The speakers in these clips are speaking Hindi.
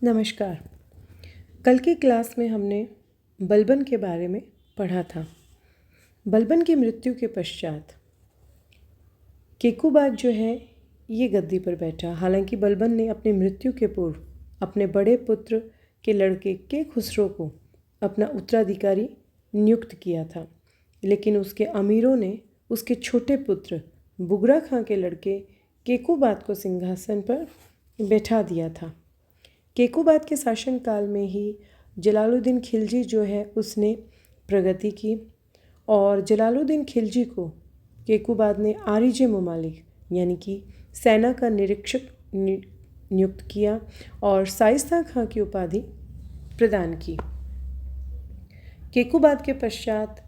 नमस्कार। कल की क्लास में हमने बलबन के बारे में पढ़ा था। बलबन की मृत्यु के पश्चात केकुबाद जो है ये गद्दी पर बैठा। हालांकि बलबन ने अपनी मृत्यु के पूर्व अपने बड़े पुत्र के लड़के के खुसरो को अपना उत्तराधिकारी नियुक्त किया था, लेकिन उसके अमीरों ने उसके छोटे पुत्र बुगरा खां के लड़के केकुबाद को सिंहासन पर बैठा दिया था। केकुबाद के शासनकाल में ही जलालुद्दीन खिलजी जो है उसने प्रगति की और जलालुद्दीन खिलजी को केकुबाद ने आरिजे ममालिक यानी कि सेना का निरीक्षक नियुक्त किया और शाइस्ता खां की उपाधि प्रदान की। केकुबाद के पश्चात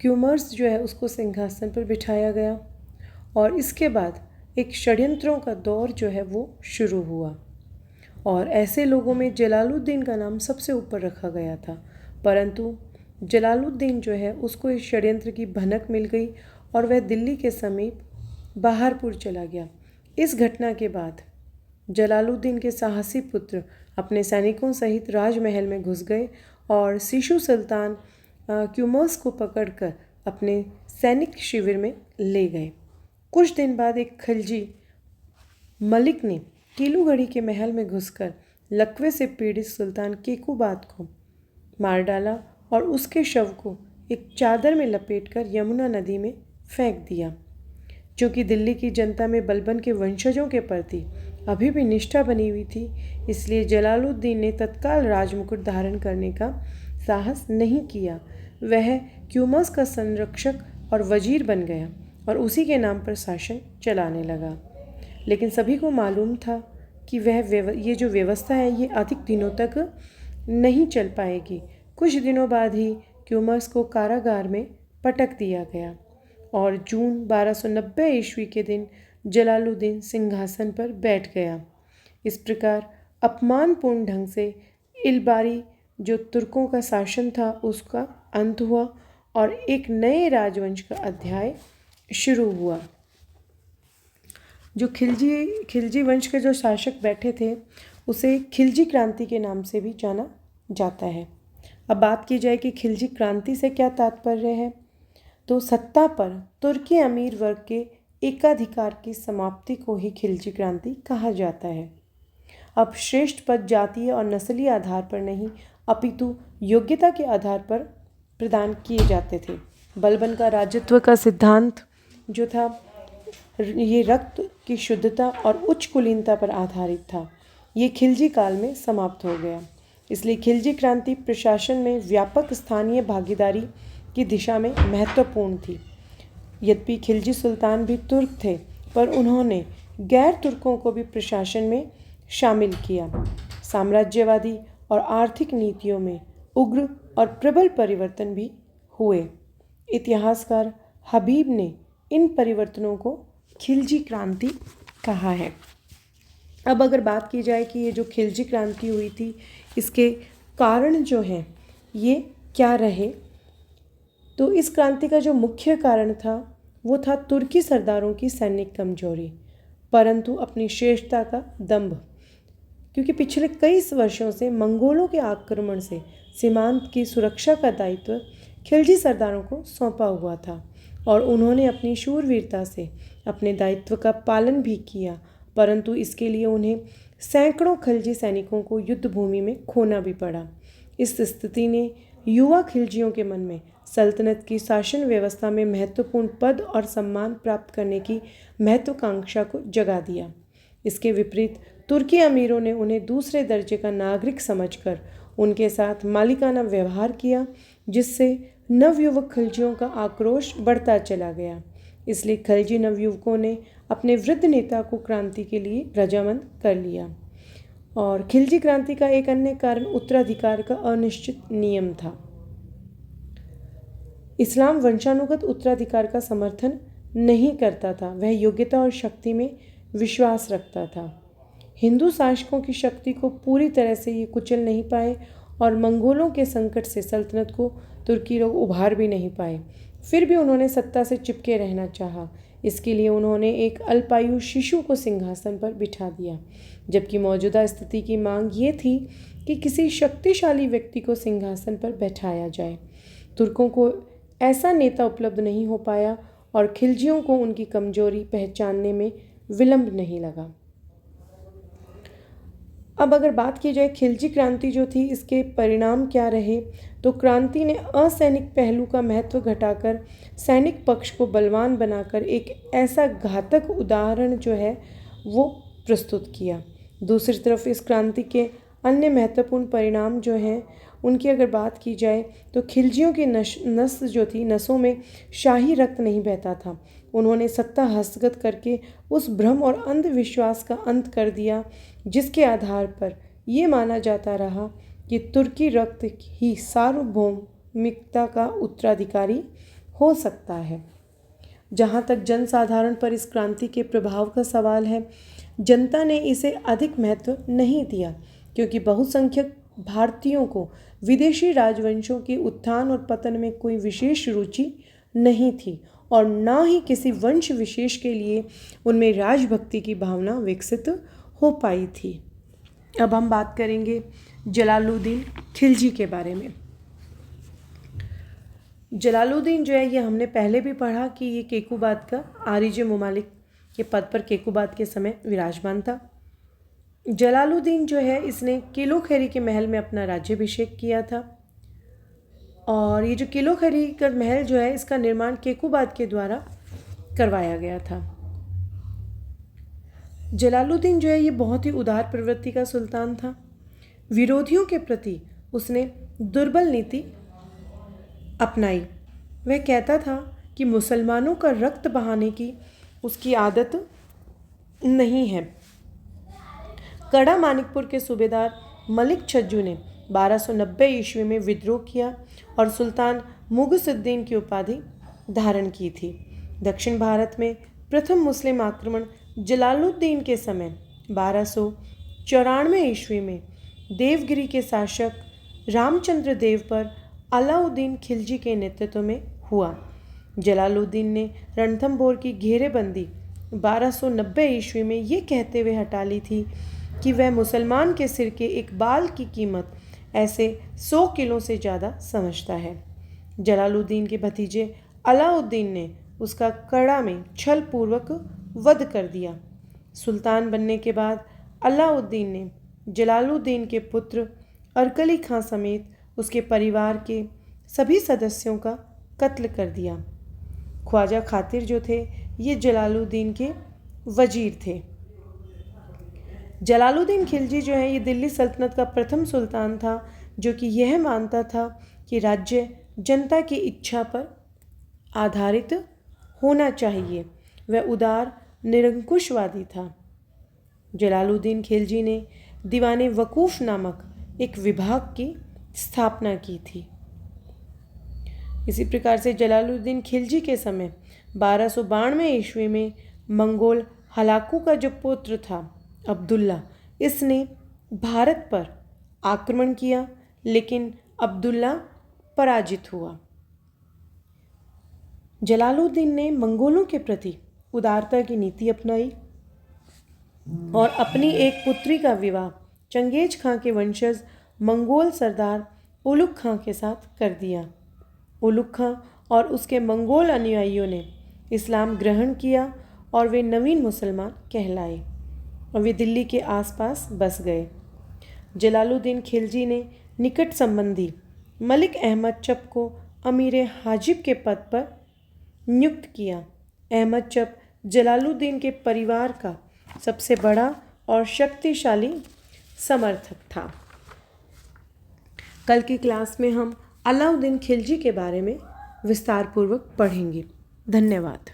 क्यूमर्स जो है उसको सिंहासन पर बिठाया गया और इसके बाद एक षड्यंत्रों का दौर जो है वो शुरू हुआ और ऐसे लोगों में जलालुद्दीन का नाम सबसे ऊपर रखा गया था। परंतु जलालुद्दीन जो है उसको इस षड्यंत्र की भनक मिल गई और वह दिल्ली के समीप बहारपुर चला गया। इस घटना के बाद जलालुद्दीन के साहसी पुत्र अपने सैनिकों सहित राजमहल में घुस गए और सीशु सुल्तान क्यूमर्स को पकड़कर अपने सैनिक शिविर में ले गए। कुछ दिन बाद एक खिलजी मलिक ने कीलूगढ़ी के महल में घुसकर लकवे से पीड़ित सुल्तान केकुबाद को मार डाला और उसके शव को एक चादर में लपेटकर यमुना नदी में फेंक दिया। चूँकि दिल्ली की जनता में बलबन के वंशजों के प्रति अभी भी निष्ठा बनी हुई थी, इसलिए जलालुद्दीन ने तत्काल राजमुकुट धारण करने का साहस नहीं किया। वह क्यूमर्स का संरक्षक और वजीर बन गया और उसी के नाम पर शासन चलाने लगा। लेकिन सभी को मालूम था कि ये जो व्यवस्था है ये अधिक दिनों तक नहीं चल पाएगी। कुछ दिनों बाद ही क्यूमर्स को कारागार में पटक दिया गया और जून 1290 ईस्वी के दिन जलालुद्दीन सिंहासन पर बैठ गया। इस प्रकार अपमानपूर्ण ढंग से इलबारी जो तुर्कों का शासन था उसका अंत हुआ और एक नए राजवंश का अध्याय शुरू हुआ। जो खिलजी वंश के जो शासक बैठे थे उसे खिलजी क्रांति के नाम से भी जाना जाता है। अब बात की जाए कि खिलजी क्रांति से क्या तात्पर्य है, तो सत्ता पर तुर्की अमीर वर्ग के एकाधिकार की समाप्ति को ही खिलजी क्रांति कहा जाता है। अब श्रेष्ठ पद जातीय और नस्लीय आधार पर नहीं अपितु योग्यता के आधार पर प्रदान किए जाते थे। बलबन का राजत्व का सिद्धांत जो था ये रक्त की शुद्धता और उच्च कुलीनता पर आधारित था। ये खिलजी काल में समाप्त हो गया। इसलिए खिलजी क्रांति प्रशासन में व्यापक स्थानीय भागीदारी की दिशा में महत्वपूर्ण थी। यद्यपि खिलजी सुल्तान भी तुर्क थे, पर उन्होंने गैर तुर्कों को भी प्रशासन में शामिल किया। साम्राज्यवादी और आर्थिक नीतियों में उग्र और प्रबल परिवर्तन भी हुए। इतिहासकार हबीब ने इन परिवर्तनों को खिलजी क्रांति कहा है। अब अगर बात की जाए कि ये जो खिलजी क्रांति हुई थी इसके कारण जो हैं ये क्या रहे, तो इस क्रांति का जो मुख्य कारण था वो था तुर्की सरदारों की सैनिक कमजोरी, परंतु अपनी श्रेष्ठता का दंभ। क्योंकि पिछले कई वर्षों से मंगोलों के आक्रमण से सीमांत की सुरक्षा का दायित्व खिलजी सरदारों को सौंपा हुआ था और उन्होंने अपनी शूरवीरता से अपने दायित्व का पालन भी किया, परंतु इसके लिए उन्हें सैकड़ों खिलजी सैनिकों को युद्ध भूमि में खोना भी पड़ा। इस स्थिति ने युवा खिलजियों के मन में सल्तनत की शासन व्यवस्था में महत्वपूर्ण पद और सम्मान प्राप्त करने की महत्वाकांक्षा को जगा दिया। इसके विपरीत तुर्की अमीरों ने उन्हें दूसरे दर्जे का नागरिक समझकर उनके साथ मालिकाना व्यवहार किया, जिससे नवयुवक खिलजियों का आक्रोश बढ़ता चला गया। इसलिए खिलजी नवयुवकों ने अपने वृद्ध नेता को क्रांति के लिए रजामंद कर लिया। और खिलजी क्रांति का एक अन्य कारण उत्तराधिकार का अनिश्चित नियम था। इस्लाम वंशानुगत उत्तराधिकार का समर्थन नहीं करता था, वह योग्यता और शक्ति में विश्वास रखता था। हिंदू शासकों की शक्ति को पूरी तरह से ये कुचल नहीं पाए और मंगोलों के संकट से सल्तनत को तुर्की लोग उभार भी नहीं पाए। फिर भी उन्होंने सत्ता से चिपके रहना चाहा। इसके लिए उन्होंने एक अल्पायु शिशु को सिंहासन पर बिठा दिया। जबकि मौजूदा स्थिति की मांग ये थी कि किसी शक्तिशाली व्यक्ति को सिंहासन पर बैठाया जाए। तुर्कों को ऐसा नेता उपलब्ध नहीं हो पाया और खिलजियों को उनकी कमजोरी पहचानने में विलंब नहीं लगा। अब अगर बात की जाए खिलजी क्रांति जो थी, इसके परिणाम क्या रहे, तो क्रांति ने असैनिक पहलू का महत्व घटाकर सैनिक पक्ष को बलवान बनाकर एक ऐसा घातक उदाहरण जो है वो प्रस्तुत किया। दूसरी तरफ इस क्रांति के अन्य महत्वपूर्ण परिणाम जो हैं उनकी अगर बात की जाए तो खिलजियों की नस जो थी, नसों में शाही रक्त नहीं बहता था। उन्होंने सत्ता हस्तगत करके उस भ्रम और अंधविश्वास का अंत कर दिया जिसके आधार पर ये माना जाता रहा कि तुर्की रक्त ही सार्वभौमिकता का उत्तराधिकारी हो सकता है। जहाँ तक जनसाधारण पर इस क्रांति के प्रभाव का सवाल है, जनता ने इसे अधिक महत्व नहीं दिया क्योंकि बहुसंख्यक भारतीयों को विदेशी राजवंशों के उत्थान और पतन में कोई विशेष रुचि नहीं थी और ना ही किसी वंश विशेष के लिए उनमें राजभक्ति की भावना विकसित हो पाई थी। अब हम बात करेंगे जलालुद्दीन खिलजी के बारे में। जलालुद्दीन जो है ये हमने पहले भी पढ़ा कि ये केकुबाद का आरिज ममालिक के पद पर केकुबाद के समय विराजमान था। जलालुद्दीन जो है इसने किलो खैरी के महल में अपना राज्याभिषेक किया था और ये जो किलो खैरी का महल जो है इसका निर्माण केकुबाद के द्वारा करवाया गया था। जलालुद्दीन जो है ये बहुत ही उदार प्रवृत्ति का सुल्तान था। विरोधियों के प्रति उसने दुर्बल नीति अपनाई। वह कहता था कि मुसलमानों का रक्त बहाने की उसकी आदत नहीं है। कड़ा मानिकपुर के सूबेदार मलिक छज्जू ने 1290 ईस्वी में विद्रोह किया और सुल्तान मुगसुद्दीन की उपाधि धारण की थी। दक्षिण भारत में प्रथम मुस्लिम आक्रमण जलालुद्दीन के समय 1294 ईस्वी में देवगिरी के शासक रामचंद्र देव पर अलाउद्दीन खिलजी के नेतृत्व में हुआ। जलालुद्दीन ने रणथंभौर की घेरेबंदी 1290 ईस्वी में ये कहते हुए हटा ली थी कि वह मुसलमान के सिर के एक बाल की कीमत ऐसे 100 किलो से ज़्यादा समझता है। जलालुद्दीन के भतीजे अलाउद्दीन ने उसका कड़ा में छल पूर्वक वध कर दिया। सुल्तान बनने के बाद अलाउद्दीन ने जलालुद्दीन के पुत्र अरकली खां समेत उसके परिवार के सभी सदस्यों का कत्ल कर दिया। ख्वाजा खातिर जो थे ये जलालुद्दीन के वजीर थे। जलालुद्दीन खिलजी जो है ये दिल्ली सल्तनत का प्रथम सुल्तान था जो कि यह मानता था कि राज्य जनता की इच्छा पर आधारित होना चाहिए। वह उदार निरंकुशवादी था। जलालुद्दीन खिलजी ने दीवाने वकूफ़ नामक एक विभाग की स्थापना की थी। इसी प्रकार से जलालुद्दीन खिलजी के समय 1292 ईस्वी में मंगोल हलाकू का जो पुत्र था अब्दुल्ला, इसने भारत पर आक्रमण किया लेकिन अब्दुल्ला पराजित हुआ। जलालुद्दीन ने मंगोलों के प्रति उदारता की नीति अपनाई और अपनी एक पुत्री का विवाह चंगेज खां के वंशज मंगोल सरदार उलुग खां के साथ कर दिया। उलुग खां और उसके मंगोल अनुयायियों ने इस्लाम ग्रहण किया और वे नवीन मुसलमान कहलाए और वे दिल्ली के आसपास बस गए। जलालुद्दीन खिलजी ने निकट संबंधी मलिक अहमद चप को अमीर हाजिब के पद पर नियुक्त किया। अहमद चप जलालुद्दीन के परिवार का सबसे बड़ा और शक्तिशाली समर्थक था। कल की क्लास में हम अलाउद्दीन खिलजी के बारे में विस्तारपूर्वक पढ़ेंगे। धन्यवाद।